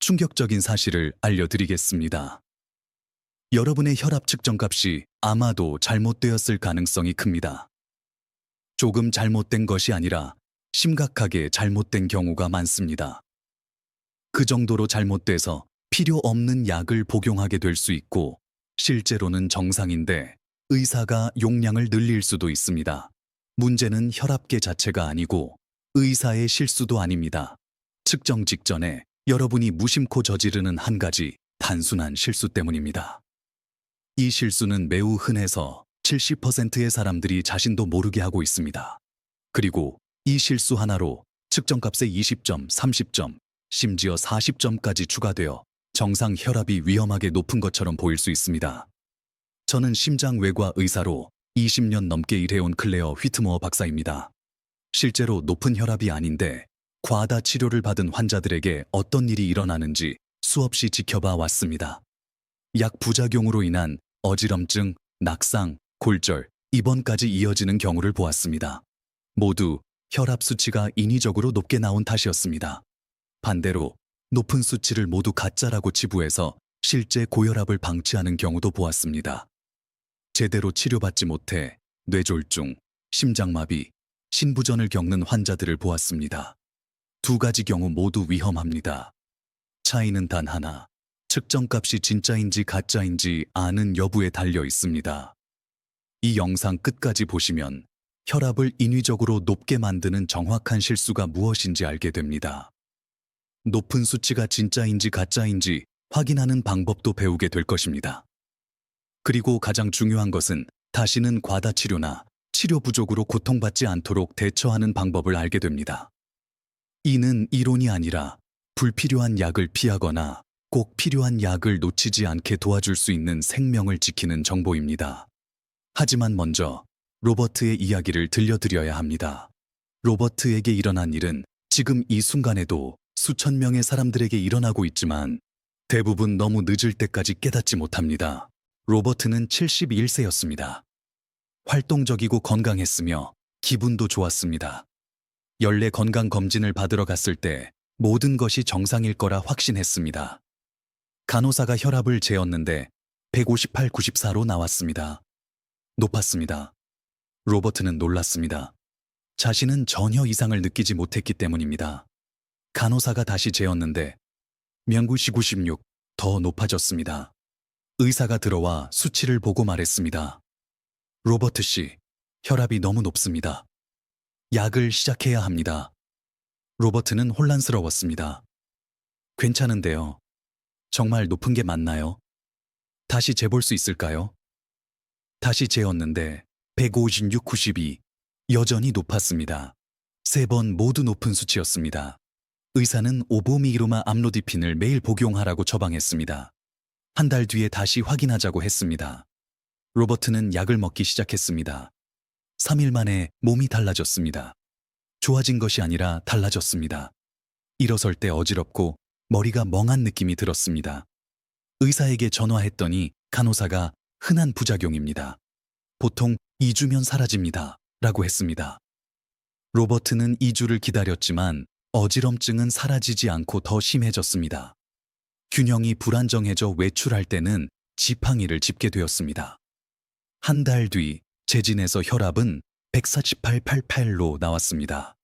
충격적인 사실을 알려드리겠습니다. 여러분의 혈압 측정값이 아마도 잘못되었을 가능성이 큽니다. 조금 잘못된 것이 아니라 심각하게 잘못된 경우가 많습니다. 그 정도로 잘못돼서 필요 없는 약을 복용하게 될 수 있고, 실제로는 정상인데 의사가 용량을 늘릴 수도 있습니다. 문제는 혈압계 자체가 아니고 의사의 실수도 아닙니다. 측정 직전에 여러분이 무심코 저지르는 한 가지 단순한 실수 때문입니다. 이 실수는 매우 흔해서 70%의 사람들이 자신도 모르게 하고 있습니다. 그리고 이 실수 하나로 측정값에 20점, 30점, 심지어 40점까지 추가되어 정상 혈압이 위험하게 높은 것처럼 보일 수 있습니다. 저는 심장외과 의사로 20년 넘게 일해온 클레어 휘트모어 박사입니다. 실제로 높은 혈압이 아닌데 과다 치료를 받은 환자들에게 어떤 일이 일어나는지 수없이 지켜봐 왔습니다. 약 부작용으로 인한 어지럼증, 낙상, 골절, 입원까지 이어지는 경우를 보았습니다. 모두 혈압 수치가 인위적으로 높게 나온 탓이었습니다. 반대로 높은 수치를 모두 가짜라고 치부해서 실제 고혈압을 방치하는 경우도 보았습니다. 제대로 치료받지 못해 뇌졸중, 심장마비, 신부전을 겪는 환자들을 보았습니다. 두 가지 경우 모두 위험합니다. 차이는 단 하나, 측정값이 진짜인지 가짜인지 아는 여부에 달려 있습니다. 이 영상 끝까지 보시면 혈압을 인위적으로 높게 만드는 정확한 실수가 무엇인지 알게 됩니다. 높은 수치가 진짜인지 가짜인지 확인하는 방법도 배우게 될 것입니다. 그리고 가장 중요한 것은 다시는 과다치료나 치료 부족으로 고통받지 않도록 대처하는 방법을 알게 됩니다. 이는 이론이 아니라 불필요한 약을 피하거나 꼭 필요한 약을 놓치지 않게 도와줄 수 있는 생명을 지키는 정보입니다. 하지만 먼저 로버트의 이야기를 들려드려야 합니다. 로버트에게 일어난 일은 지금 이 순간에도 수천 명의 사람들에게 일어나고 있지만 대부분 너무 늦을 때까지 깨닫지 못합니다. 로버트는 71세였습니다. 활동적이고 건강했으며 기분도 좋았습니다. 연례 건강검진을 받으러 갔을 때 모든 것이 정상일 거라 확신했습니다. 간호사가 혈압을 재었는데 158, 94로 나왔습니다. 높았습니다. 로버트는 놀랐습니다. 자신은 전혀 이상을 느끼지 못했기 때문입니다. 간호사가 다시 재었는데 명구시 96, 더 높아졌습니다. 의사가 들어와 수치를 보고 말했습니다. 로버트 씨, 혈압이 너무 높습니다. 약을 시작해야 합니다. 로버트는 혼란스러웠습니다. 괜찮은데요. 정말 높은 게 맞나요? 다시 재볼 수 있을까요? 다시 재었는데 156, 92, 여전히 높았습니다. 3번 모두 높은 수치였습니다. 의사는 오보미이루마 암로디핀을 매일 복용하라고 처방했습니다. 한 달 뒤에 다시 확인하자고 했습니다. 로버트는 약을 먹기 시작했습니다. 3일 만에 몸이 달라졌습니다. 좋아진 것이 아니라 달라졌습니다. 일어설 때 어지럽고 머리가 멍한 느낌이 들었습니다. 의사에게 전화했더니 간호사가 흔한 부작용입니다. 보통 2주면 사라집니다. 라고 했습니다. 로버트는 2주를 기다렸지만 어지럼증은 사라지지 않고 더 심해졌습니다. 균형이 불안정해져 외출할 때는 지팡이를 짚게 되었습니다. 한 달 뒤 재진에서 혈압은 148/88로 나왔습니다.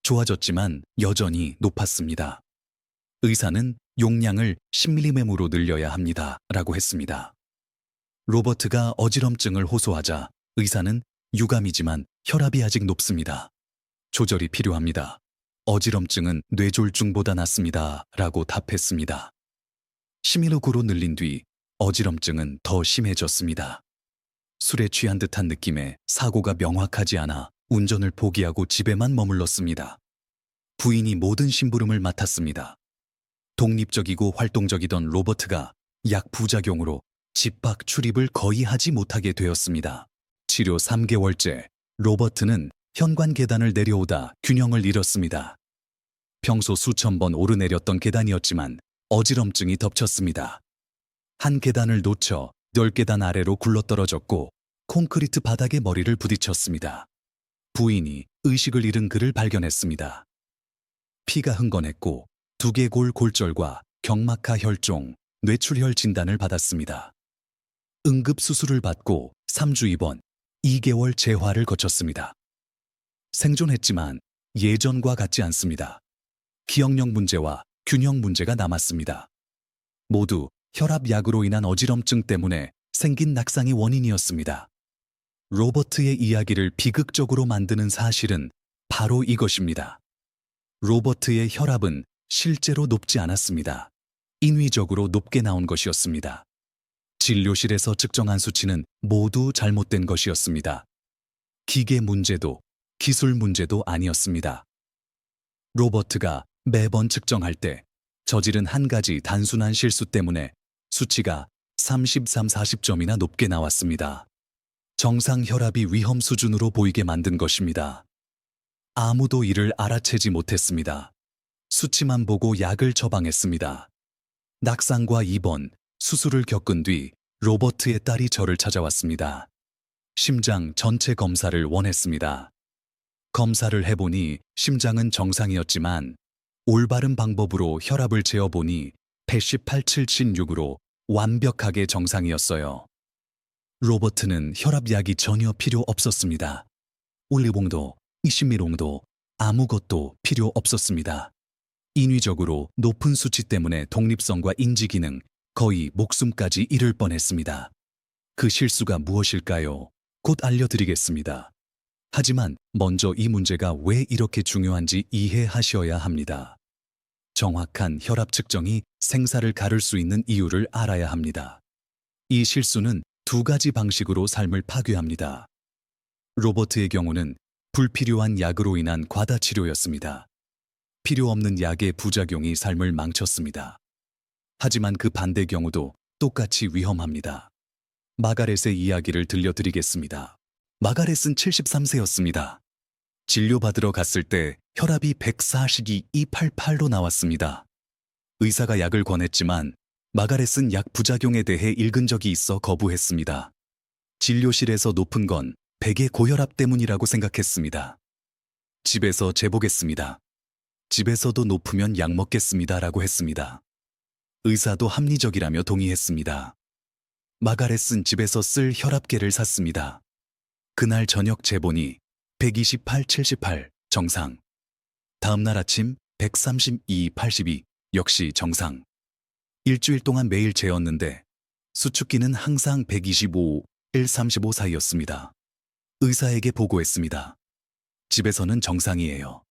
좋아졌지만 여전히 높았습니다. 의사는 용량을 10mg으로 늘려야 합니다. 라고 했습니다. 로버트가 어지럼증을 호소하자 의사는 유감이지만 혈압이 아직 높습니다. 조절이 필요합니다. 어지럼증은 뇌졸중보다 낫습니다. 라고 답했습니다. 10mg로 늘린 뒤 어지럼증은 더 심해졌습니다. 술에 취한 듯한 느낌에 사고가 명확하지 않아 운전을 포기하고 집에만 머물렀습니다. 부인이 모든 심부름을 맡았습니다. 독립적이고 활동적이던 로버트가 약 부작용으로 집 밖 출입을 거의 하지 못하게 되었습니다. 치료 3개월째, 로버트는 현관 계단을 내려오다 균형을 잃었습니다. 평소 수천 번 오르내렸던 계단이었지만 어지럼증이 덮쳤습니다. 한 계단을 놓쳐 10계단 아래로 굴러떨어졌고 콘크리트 바닥에 머리를 부딪혔습니다. 부인이 의식을 잃은 그를 발견했습니다. 피가 흥건했고 두개골 골절과 경막하 혈종, 뇌출혈 진단을 받았습니다. 응급수술을 받고 3주 입원, 2개월 재활을 거쳤습니다. 생존했지만 예전과 같지 않습니다. 기억력 문제와 균형 문제가 남았습니다. 모두 혈압약으로 인한 어지럼증 때문에 생긴 낙상이 원인이었습니다. 로버트의 이야기를 비극적으로 만드는 사실은 바로 이것입니다. 로버트의 혈압은 실제로 높지 않았습니다. 인위적으로 높게 나온 것이었습니다. 진료실에서 측정한 수치는 모두 잘못된 것이었습니다. 기계 문제도 기술 문제도 아니었습니다. 로버트가 매번 측정할 때 저지른 한 가지 단순한 실수 때문에 수치가 33, 40점이나 높게 나왔습니다. 정상 혈압이 위험 수준으로 보이게 만든 것입니다. 아무도 이를 알아채지 못했습니다. 수치만 보고 약을 처방했습니다. 낙상과 입원, 수술을 겪은 뒤 로버트의 딸이 저를 찾아왔습니다. 심장 전체 검사를 원했습니다. 검사를 해보니 심장은 정상이었지만 올바른 방법으로 혈압을 재어보니 118/76으로 완벽하게 정상이었어요. 로버트는 혈압약이 전혀 필요 없었습니다. 올리봉도, 이시미롱도 아무것도 필요 없었습니다. 인위적으로 높은 수치 때문에 독립성과 인지기능, 거의 목숨까지 잃을 뻔했습니다. 그 실수가 무엇일까요? 곧 알려드리겠습니다. 하지만 먼저 이 문제가 왜 이렇게 중요한지 이해하셔야 합니다. 정확한 혈압 측정이 생사를 가를 수 있는 이유를 알아야 합니다. 이 실수는 두 가지 방식으로 삶을 파괴합니다. 로버트의 경우는 불필요한 약으로 인한 과다치료였습니다. 필요 없는 약의 부작용이 삶을 망쳤습니다. 하지만 그 반대 경우도 똑같이 위험합니다. 마가렛의 이야기를 들려드리겠습니다. 마가렛은 73세였습니다. 진료받으러 갔을 때 혈압이 142/288로 나왔습니다. 의사가 약을 권했지만 마가렛은 약 부작용에 대해 읽은 적이 있어 거부했습니다. 진료실에서 높은 건 백의 고혈압 때문이라고 생각했습니다. 집에서 재보겠습니다. 집에서도 높으면 약 먹겠습니다. 라고 했습니다. 의사도 합리적이라며 동의했습니다. 마가렛은 집에서 쓸 혈압계를 샀습니다. 그날 저녁 재보니 128/78 정상. 다음날 아침 132/82 역시 정상. 일주일 동안 매일 재었는데 수축기는 항상 125/135 사이였습니다. 의사에게 보고했습니다. 집에서는 정상이에요.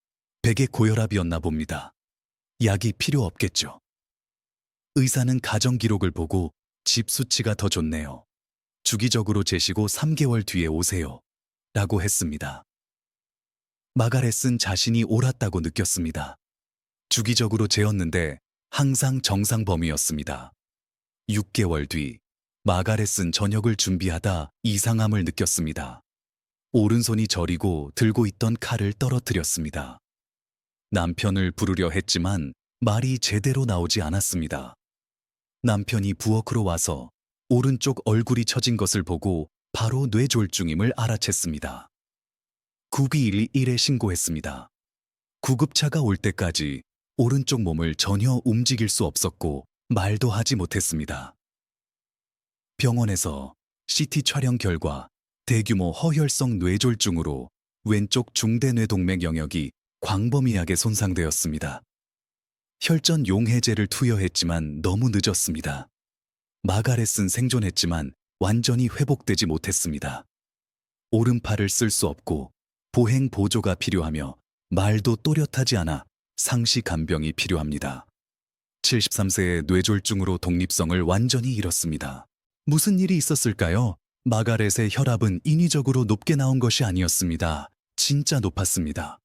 백의 고혈압이었나 봅니다. 약이 필요 없겠죠. 의사는 가정 기록을 보고 집 수치가 더 좋네요. 주기적으로 재시고 3개월 뒤에 오세요. 라고 했습니다. 마가렛은 자신이 옳았다고 느꼈습니다. 주기적으로 재었는데 항상 정상 범위였습니다. 6개월 뒤 마가렛은 저녁을 준비하다 이상함을 느꼈습니다. 오른손이 저리고 들고 있던 칼을 떨어뜨렸습니다. 남편을 부르려 했지만 말이 제대로 나오지 않았습니다. 남편이 부엌으로 와서 오른쪽 얼굴이 처진 것을 보고 바로 뇌졸중임을 알아챘습니다. 9211에 신고했습니다. 구급차가 올 때까지 오른쪽 몸을 전혀 움직일 수 없었고 말도 하지 못했습니다. 병원에서 CT 촬영 결과 대규모 허혈성 뇌졸중으로 왼쪽 중대뇌동맥 영역이 광범위하게 손상되었습니다. 혈전 용해제를 투여했지만 너무 늦었습니다. 마가렛은 생존했지만 완전히 회복되지 못했습니다. 오른팔을 쓸 수 없고 보행 보조가 필요하며 말도 또렷하지 않아 상시 간병이 필요합니다. 73세의 뇌졸중으로 독립성을 완전히 잃었습니다. 무슨 일이 있었을까요? 마가렛의 혈압은 인위적으로 높게 나온 것이 아니었습니다. 진짜 높았습니다.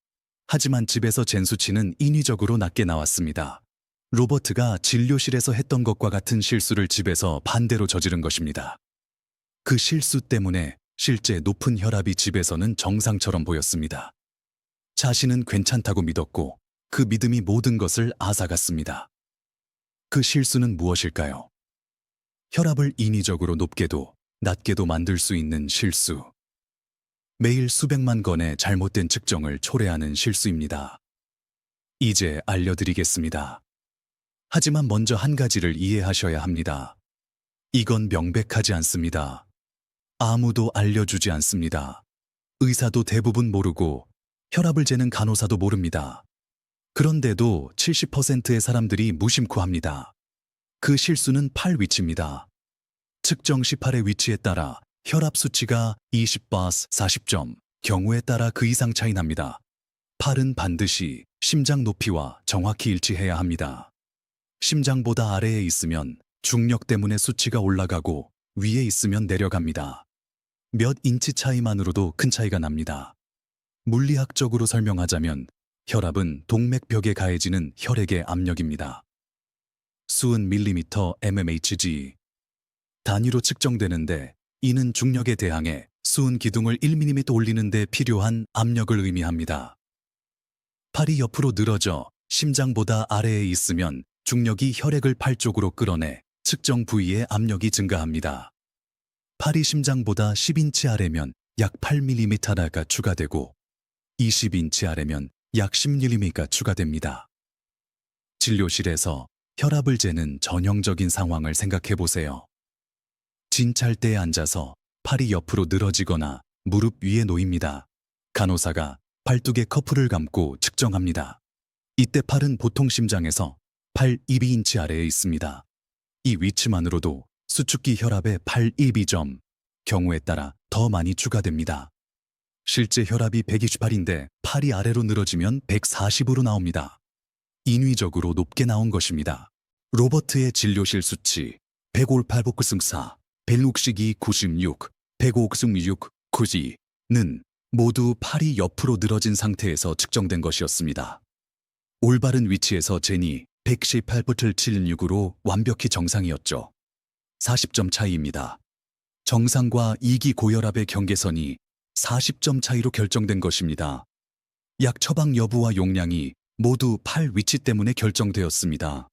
하지만 집에서 잰 수치는 인위적으로 낮게 나왔습니다. 로버트가 진료실에서 했던 것과 같은 실수를 집에서 반대로 저지른 것입니다. 그 실수 때문에 실제 높은 혈압이 집에서는 정상처럼 보였습니다. 자신은 괜찮다고 믿었고 그 믿음이 모든 것을 앗아갔습니다. 그 실수는 무엇일까요? 혈압을 인위적으로 높게도 낮게도 만들 수 있는 실수. 매일 수백만 건의 잘못된 측정을 초래하는 실수입니다. 이제 알려드리겠습니다. 하지만 먼저 한 가지를 이해하셔야 합니다. 이건 명백하지 않습니다. 아무도 알려주지 않습니다. 의사도 대부분 모르고 혈압을 재는 간호사도 모릅니다. 그런데도 70%의 사람들이 무심코 합니다. 그 실수는 팔 위치입니다. 측정 시 팔의 위치에 따라 혈압 수치가 20바스 40점, 경우에 따라 그 이상 차이 납니다. 팔은 반드시 심장 높이와 정확히 일치해야 합니다. 심장보다 아래에 있으면 중력 때문에 수치가 올라가고 위에 있으면 내려갑니다. 몇 인치 차이만으로도 큰 차이가 납니다. 물리학적으로 설명하자면 혈압은 동맥벽에 가해지는 혈액의 압력입니다. 수은 밀리미터 mmHg 단위로 측정되는데 이는 중력에 대항해 수은 기둥을 1mm 올리는 데 필요한 압력을 의미합니다. 팔이 옆으로 늘어져 심장보다 아래에 있으면 중력이 혈액을 팔 쪽으로 끌어내 측정 부위의 압력이 증가합니다. 팔이 심장보다 10인치 아래면 약 8mm가 추가되고 20인치 아래면 약 10mm가 추가됩니다. 진료실에서 혈압을 재는 전형적인 상황을 생각해 보세요. 진찰대에 앉아서 팔이 옆으로 늘어지거나 무릎 위에 놓입니다. 간호사가 팔뚝에 커프를 감고 측정합니다. 이때 팔은 보통 심장에서 8-12인치 아래에 있습니다. 이 위치만으로도 수축기 혈압의 8-12점, 경우에 따라 더 많이 추가됩니다. 실제 혈압이 128인데 팔이 아래로 늘어지면 140으로 나옵니다. 인위적으로 높게 나온 것입니다. 로버트의 진료실 수치 158복승4, 162 96, 105승 6, 92는 모두 팔이 옆으로 늘어진 상태에서 측정된 것이었습니다. 올바른 위치에서 재니 118.76으로 완벽히 정상이었죠. 40점 차이입니다. 정상과 2기 고혈압의 경계선이 40점 차이로 결정된 것입니다. 약 처방 여부와 용량이 모두 팔 위치 때문에 결정되었습니다.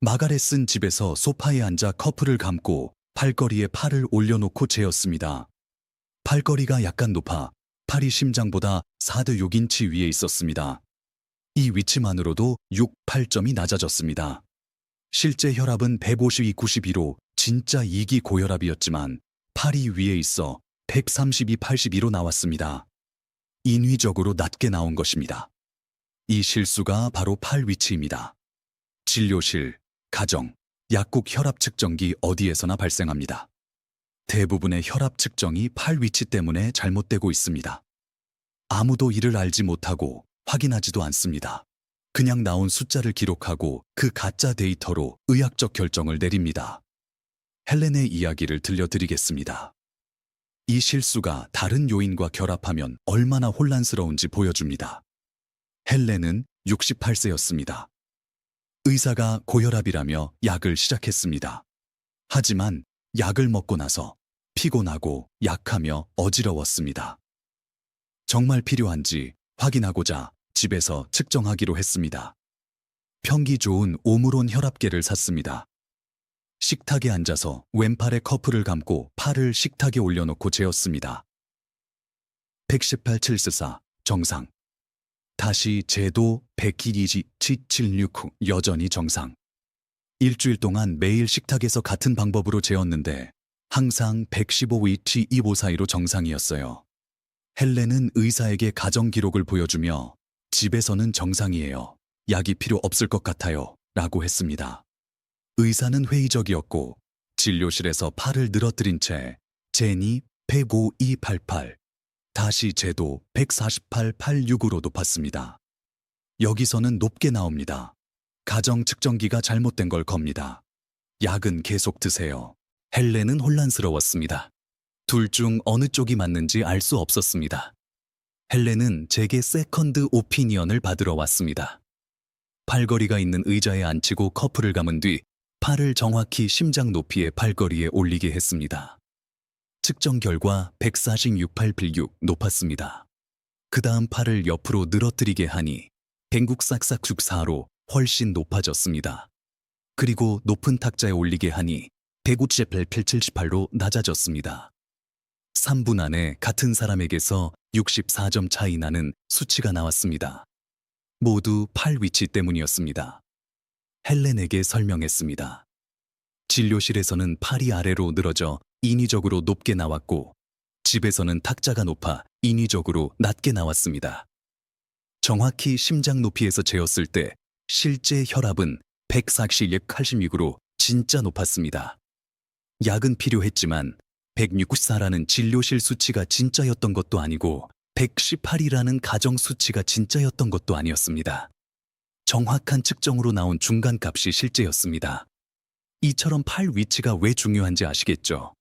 마가렛은 집에서 소파에 앉아 커프를 감고 팔걸이에 팔을 올려놓고 재었습니다. 팔걸이가 약간 높아 팔이 심장보다 4-6인치 위에 있었습니다. 이 위치만으로도 6, 8점이 낮아졌습니다. 실제 혈압은 152-92로 진짜 2기 고혈압이었지만 팔이 위에 있어 132-82로 나왔습니다. 인위적으로 낮게 나온 것입니다. 이 실수가 바로 팔 위치입니다. 진료실, 가정, 약국 혈압 측정기 어디에서나 발생합니다. 대부분의 혈압 측정이 팔 위치 때문에 잘못되고 있습니다. 아무도 이를 알지 못하고 확인하지도 않습니다. 그냥 나온 숫자를 기록하고 그 가짜 데이터로 의학적 결정을 내립니다. 헬렌의 이야기를 들려드리겠습니다. 이 실수가 다른 요인과 결합하면 얼마나 혼란스러운지 보여줍니다. 헬렌은 68세였습니다. 의사가 고혈압이라며 약을 시작했습니다. 하지만 약을 먹고 나서 피곤하고 약하며 어지러웠습니다. 정말 필요한지 확인하고자 집에서 측정하기로 했습니다. 평기 좋은 오므론 혈압계를 샀습니다. 식탁에 앉아서 왼팔에 커프를 감고 팔을 식탁에 올려놓고 재었습니다. 118/744 정상. 다시 재도 102-776 여전히 정상. 일주일 동안 매일 식탁에서 같은 방법으로 재었는데 항상 115-225 사이로 정상이었어요. 헬렌은 의사에게 가정 기록을 보여주며 집에서는 정상이에요. 약이 필요 없을 것 같아요. 라고 했습니다. 의사는 회의적이었고 진료실에서 팔을 늘어뜨린 채 재니 105-288, 다시 재도 148-86으로 높았습니다. 여기서는 높게 나옵니다. 가정 측정기가 잘못된 걸 겁니다. 약은 계속 드세요. 헬렌은 혼란스러웠습니다. 둘 중 어느 쪽이 맞는지 알 수 없었습니다. 헬렌은 제게 세컨드 오피니언을 받으러 왔습니다. 팔걸이가 있는 의자에 앉히고 커프를 감은 뒤 팔을 정확히 심장 높이의 팔걸이에 올리게 했습니다. 측정 결과 140-68-6 높았습니다. 그 다음 팔을 옆으로 늘어뜨리게 하니 뱅국싹싹64로 훨씬 높아졌습니다. 그리고 높은 탁자에 올리게 하니 150-878로 낮아졌습니다. 3분 안에 같은 사람에게서 64점 차이 나는 수치가 나왔습니다. 모두 팔 위치 때문이었습니다. 헬렌에게 설명했습니다. 진료실에서는 팔이 아래로 늘어져 인위적으로 높게 나왔고 집에서는 탁자가 높아 인위적으로 낮게 나왔습니다. 정확히 심장 높이에서 재었을 때 실제 혈압은 140/86으로 진짜 높았습니다. 약은 필요했지만 164라는 진료실 수치가 진짜였던 것도 아니고 118이라는 가정 수치가 진짜였던 것도 아니었습니다. 정확한 측정으로 나온 중간값이 실제였습니다. 이처럼 팔 위치가 왜 중요한지 아시겠죠?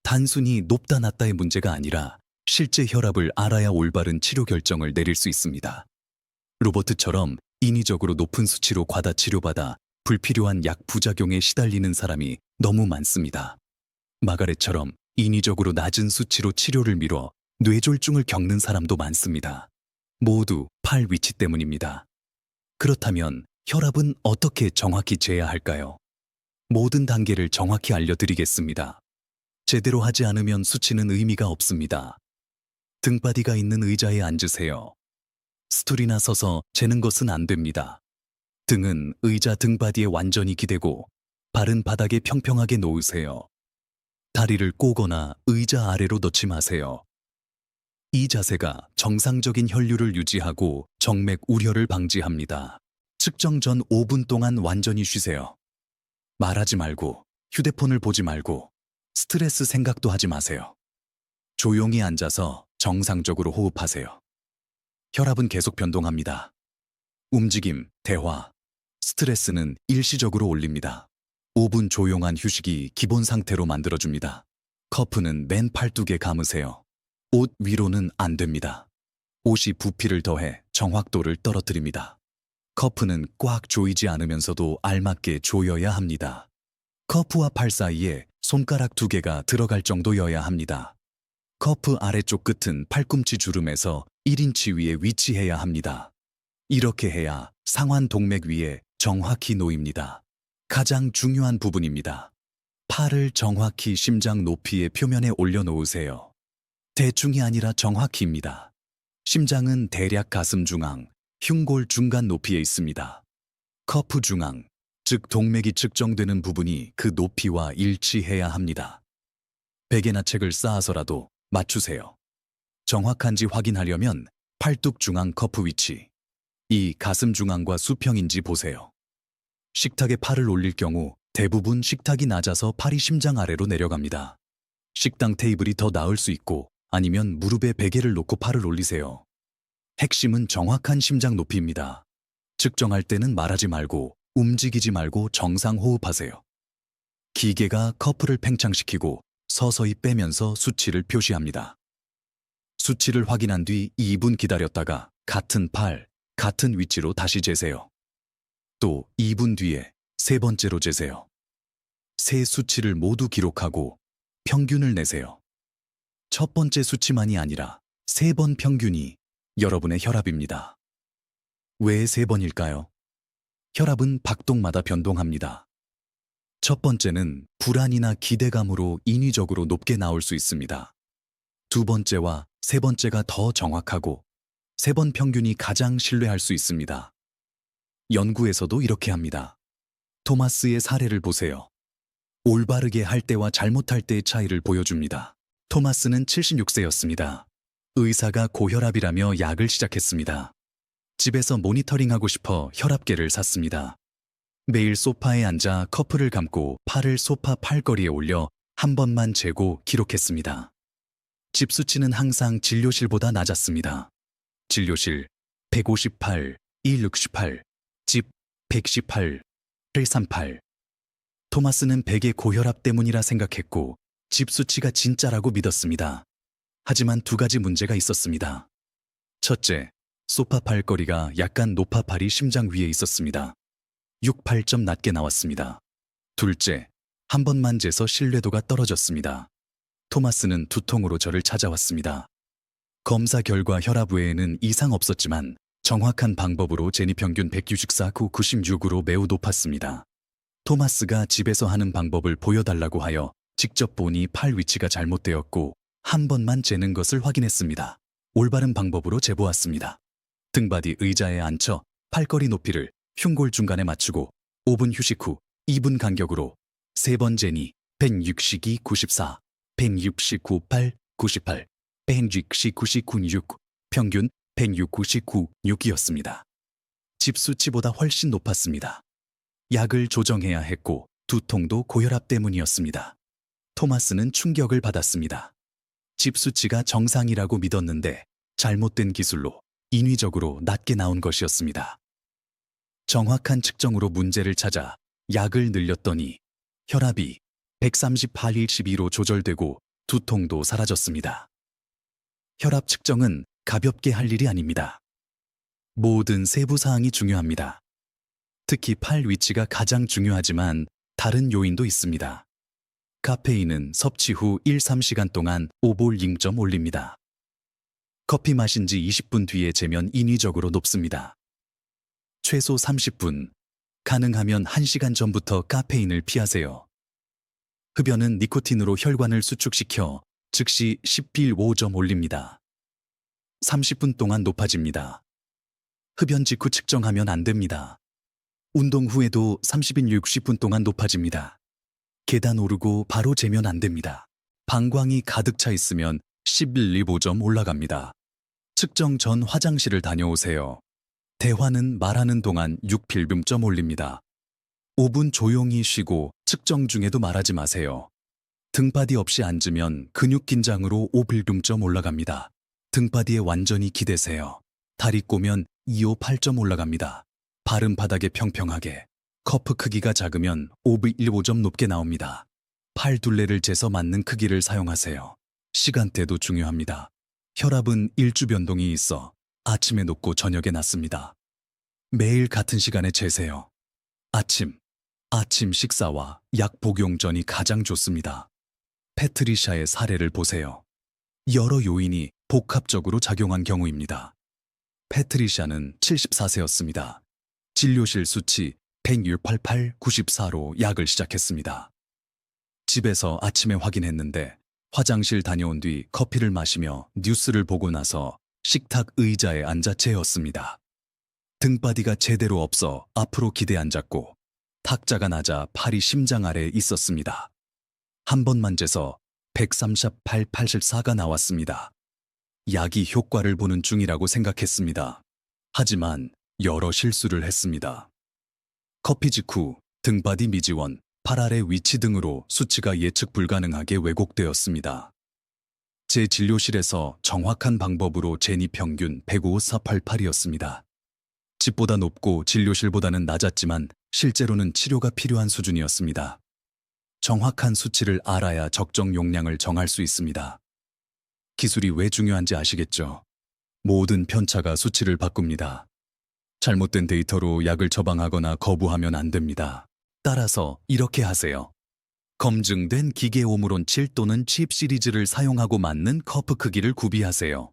단순히 높다 낮다의 문제가 아니라 실제 혈압을 알아야 올바른 치료 결정을 내릴 수 있습니다. 로버트처럼 인위적으로 높은 수치로 과다 치료받아 불필요한 약 부작용에 시달리는 사람이 너무 많습니다. 마가렛처럼 인위적으로 낮은 수치로 치료를 미뤄 뇌졸중을 겪는 사람도 많습니다. 모두 팔 위치 때문입니다. 그렇다면 혈압은 어떻게 정확히 재야 할까요? 모든 단계를 정확히 알려드리겠습니다. 제대로 하지 않으면 수치는 의미가 없습니다. 등받이가 있는 의자에 앉으세요. 스툴이나 서서 재는 것은 안 됩니다. 등은 의자 등받이에 완전히 기대고 발은 바닥에 평평하게 놓으세요. 다리를 꼬거나 의자 아래로 넣지 마세요. 이 자세가 정상적인 혈류를 유지하고 정맥 우려를 방지합니다. 측정 전 5분 동안 완전히 쉬세요. 말하지 말고 휴대폰을 보지 말고 스트레스 생각도 하지 마세요. 조용히 앉아서 정상적으로 호흡하세요. 혈압은 계속 변동합니다. 움직임, 대화, 스트레스는 일시적으로 올립니다. 5분 조용한 휴식이 기본 상태로 만들어줍니다. 커프는 맨 팔뚝에 감으세요. 옷 위로는 안 됩니다. 옷이 부피를 더해 정확도를 떨어뜨립니다. 커프는 꽉 조이지 않으면서도 알맞게 조여야 합니다. 커프와 팔 사이에 손가락 2개가 들어갈 정도여야 합니다. 커프 아래쪽 끝은 팔꿈치 주름에서 1인치 위에 위치해야 합니다. 이렇게 해야 상완 동맥 위에 정확히 놓입니다. 가장 중요한 부분입니다. 팔을 정확히 심장 높이의 표면에 올려놓으세요. 대충이 아니라 정확히입니다. 심장은 대략 가슴 중앙, 흉골 중간 높이에 있습니다. 커프 중앙, 즉 동맥이 측정되는 부분이 그 높이와 일치해야 합니다. 베개나 책을 쌓아서라도 맞추세요. 정확한지 확인하려면 팔뚝 중앙 커프 위치, 이 가슴 중앙과 수평인지 보세요. 식탁에 팔을 올릴 경우 대부분 식탁이 낮아서 팔이 심장 아래로 내려갑니다. 식당 테이블이 더 나을 수 있고 아니면 무릎에 베개를 놓고 팔을 올리세요. 핵심은 정확한 심장 높이입니다. 측정할 때는 말하지 말고 움직이지 말고 정상 호흡하세요. 기계가 커프를 팽창시키고 서서히 빼면서 수치를 표시합니다. 수치를 확인한 뒤 2분 기다렸다가 같은 팔, 같은 위치로 다시 재세요. 또 2분 뒤에 세 번째로 재세요. 세 수치를 모두 기록하고 평균을 내세요. 첫 번째 수치만이 아니라 3번 평균이 여러분의 혈압입니다. 왜 3번일까요? 혈압은 박동마다 변동합니다. 첫 번째는 불안이나 기대감으로 인위적으로 높게 나올 수 있습니다. 두 번째와 세 번째가 더 정확하고 3번 평균이 가장 신뢰할 수 있습니다. 연구에서도 이렇게 합니다. 토마스의 사례를 보세요. 올바르게 할 때와 잘못할 때의 차이를 보여줍니다. 토마스는 76세였습니다. 의사가 고혈압이라며 약을 시작했습니다. 집에서 모니터링하고 싶어 혈압계를 샀습니다. 매일 소파에 앉아 커프를 감고 팔을 소파 팔걸이에 올려 한 번만 재고 기록했습니다. 집 수치는 항상 진료실보다 낮았습니다. 진료실 158, 168, 집 118, 138. 토마스는 베개 고혈압 때문이라 생각했고 집 수치가 진짜라고 믿었습니다. 하지만 2가지 문제가 있었습니다. 첫째, 소파 팔걸이가 약간 높아 팔이 심장 위에 있었습니다. 68점 낮게 나왔습니다. 둘째, 한 번만 재서 신뢰도가 떨어졌습니다. 토마스는 두통으로 저를 찾아왔습니다. 검사 결과 혈압 외에는 이상 없었지만 정확한 방법으로 재니 평균 164, 96으로 매우 높았습니다. 토마스가 집에서 하는 방법을 보여달라고 하여 직접 보니 팔 위치가 잘못되었고 한 번만 재는 것을 확인했습니다. 올바른 방법으로 재보았습니다. 등받이 의자에 앉혀 팔걸이 높이를 흉골 중간에 맞추고 5분 휴식 후 2분 간격으로 3번 재니 162, 94, 169, 8, 98, 169, 96, 평균 169, 6이었습니다. 집 수치보다 훨씬 높았습니다. 약을 조정해야 했고 두통도 고혈압 때문이었습니다. 토마스는 충격을 받았습니다. 집 수치가 정상이라고 믿었는데 잘못된 기술로 인위적으로 낮게 나온 것이었습니다. 정확한 측정으로 문제를 찾아 약을 늘렸더니 혈압이 138/12로 조절되고 두통도 사라졌습니다. 혈압 측정은 가볍게 할 일이 아닙니다. 모든 세부 사항이 중요합니다. 특히 팔 위치가 가장 중요하지만 다른 요인도 있습니다. 카페인은 섭취 후 1~3시간 동안 오볼링점 올립니다. 커피 마신 지 20분 뒤에 재면 인위적으로 높습니다. 최소 30분, 가능하면 1시간 전부터 카페인을 피하세요. 흡연은 니코틴으로 혈관을 수축시켜 즉시 10필5점 올립니다. 30분 동안 높아집니다. 흡연 직후 측정하면 안 됩니다. 운동 후에도 30인 60분 동안 높아집니다. 계단 오르고 바로 재면 안 됩니다. 방광이 가득 차 있으면 11~15점 올라갑니다. 측정 전 화장실을 다녀오세요. 대화는 말하는 동안 6필름점 올립니다. 5분 조용히 쉬고 측정 중에도 말하지 마세요. 등받이 없이 앉으면 근육 긴장으로 5필름점 올라갑니다. 등받이에 완전히 기대세요. 다리 꼬면 2~8점 올라갑니다. 발은 바닥에 평평하게. 커프 크기가 작으면 5~15점 높게 나옵니다. 팔 둘레를 재서 맞는 크기를 사용하세요. 시간대도 중요합니다. 혈압은 일주 변동이 있어 아침에 높고 저녁에 낮습니다. 매일 같은 시간에 재세요. 아침 식사와 약 복용 전이 가장 좋습니다. 패트리샤의 사례를 보세요. 여러 요인이 복합적으로 작용한 경우입니다. 패트리샤는 74세였습니다. 진료실 수치 168/94로 약을 시작했습니다. 집에서 아침에 확인했는데 화장실 다녀온 뒤 커피를 마시며 뉴스를 보고 나서 식탁 의자에 앉아 재었습니다. 등바디가 제대로 없어 앞으로 기대 앉았고 탁자가 낮아 팔이 심장 아래에 있었습니다. 한 번만 재서 138/84가 나왔습니다. 약이 효과를 보는 중이라고 생각했습니다. 하지만 여러 실수를 했습니다. 커피 직후 등바디 미지원, 팔 아래 위치 등으로 수치가 예측 불가능하게 왜곡되었습니다. 제 진료실에서 정확한 방법으로 제니 평균 105/488이었습니다. 집보다 높고 진료실보다는 낮았지만 실제로는 치료가 필요한 수준이었습니다. 정확한 수치를 알아야 적정 용량을 정할 수 있습니다. 기술이 왜 중요한지 아시겠죠? 모든 편차가 수치를 바꿉니다. 잘못된 데이터로 약을 처방하거나 거부하면 안 됩니다. 따라서 이렇게 하세요. 검증된 기계 오므론칠 또는 칩 시리즈를 사용하고 맞는 커프 크기를 구비하세요.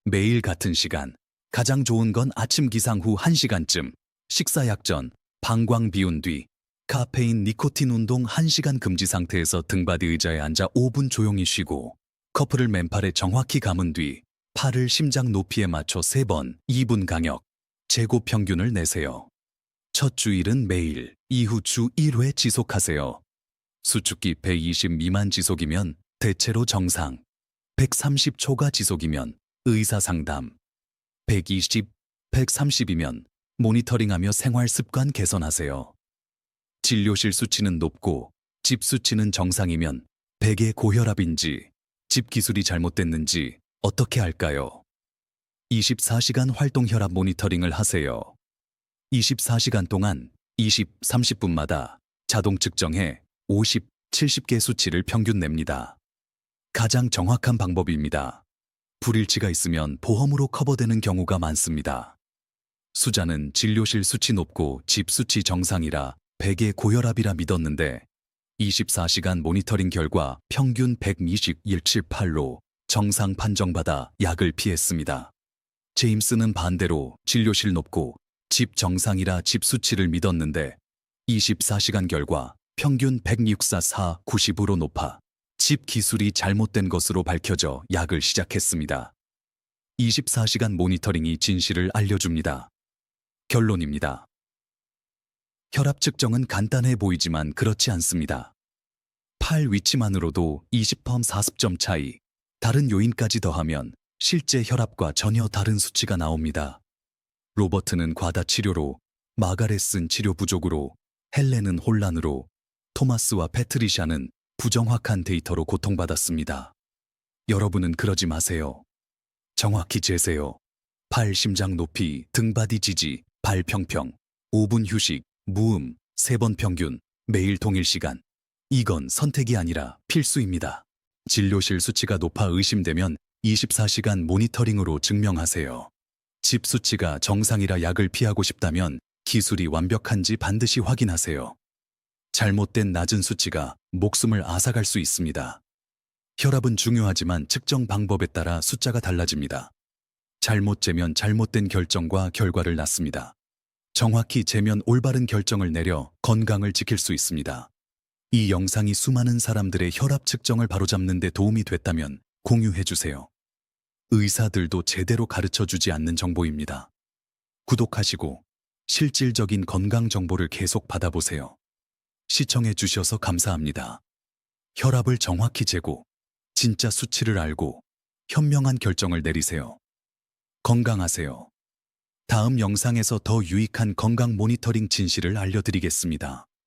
매일 같은 시간, 가장 좋은 건 아침 기상 후 1시간쯤, 식사 약전, 방광 비운 뒤, 카페인 니코틴 운동 1시간 금지 상태에서 등받이 의자에 앉아 5분 조용히 쉬고 커프를 맨팔에 정확히 감은 뒤 팔을 심장 높이에 맞춰 3번 2분 간격, 재고 평균을 내세요. 첫 주일은 매일, 이후 주 1회 지속하세요. 수축기 120 미만 지속이면 대체로 정상, 130초가 지속이면 의사 상담, 120, 130이면 모니터링하며 생활 습관 개선하세요. 진료실 수치는 높고 집 수치는 정상이면 백의 고혈압인지 집 기술이 잘못됐는지 어떻게 할까요? 24시간 활동 혈압 모니터링을 하세요. 24시간 동안 20, 30분마다 자동 측정해 50, 70개 수치를 평균 냅니다. 가장 정확한 방법입니다. 불일치가 있으면 보험으로 커버되는 경우가 많습니다. 수자는 진료실 수치 높고 집 수치 정상이라 100의 고혈압이라 믿었는데 24시간 모니터링 결과 평균 120/178로 정상 판정받아 약을 피했습니다. 제임스는 반대로 진료실 높고 집 정상이라 집 수치를 믿었는데 24시간 결과 평균 164/90으로 높아 집 기술이 잘못된 것으로 밝혀져 약을 시작했습니다. 24시간 모니터링이 진실을 알려줍니다. 결론입니다. 혈압 측정은 간단해 보이지만 그렇지 않습니다. 팔 위치만으로도 20펌 40점 차이, 다른 요인까지 더하면 실제 혈압과 전혀 다른 수치가 나옵니다. 로버트는 과다 치료로, 마가렛은 치료 부족으로, 헬렌은 혼란으로, 토마스와 패트리샤는 부정확한 데이터로 고통받았습니다. 여러분은 그러지 마세요. 정확히 재세요. 팔 심장 높이, 등바디 지지, 발 평평, 5분 휴식, 무음, 3번 평균, 매일 동일 시간. 이건 선택이 아니라 필수입니다. 진료실 수치가 높아 의심되면 24시간 모니터링으로 증명하세요. 집 수치가 정상이라 약을 피하고 싶다면 기술이 완벽한지 반드시 확인하세요. 잘못된 낮은 수치가 목숨을 앗아갈 수 있습니다. 혈압은 중요하지만 측정 방법에 따라 숫자가 달라집니다. 잘못 재면 잘못된 결정과 결과를 낳습니다. 정확히 재면 올바른 결정을 내려 건강을 지킬 수 있습니다. 이 영상이 수많은 사람들의 혈압 측정을 바로잡는 데 도움이 됐다면 공유해 주세요. 의사들도 제대로 가르쳐 주지 않는 정보입니다. 구독하시고 실질적인 건강 정보를 계속 받아보세요. 시청해 주셔서 감사합니다. 혈압을 정확히 재고 진짜 수치를 알고 현명한 결정을 내리세요. 건강하세요. 다음 영상에서 더 유익한 건강 모니터링 진실을 알려드리겠습니다.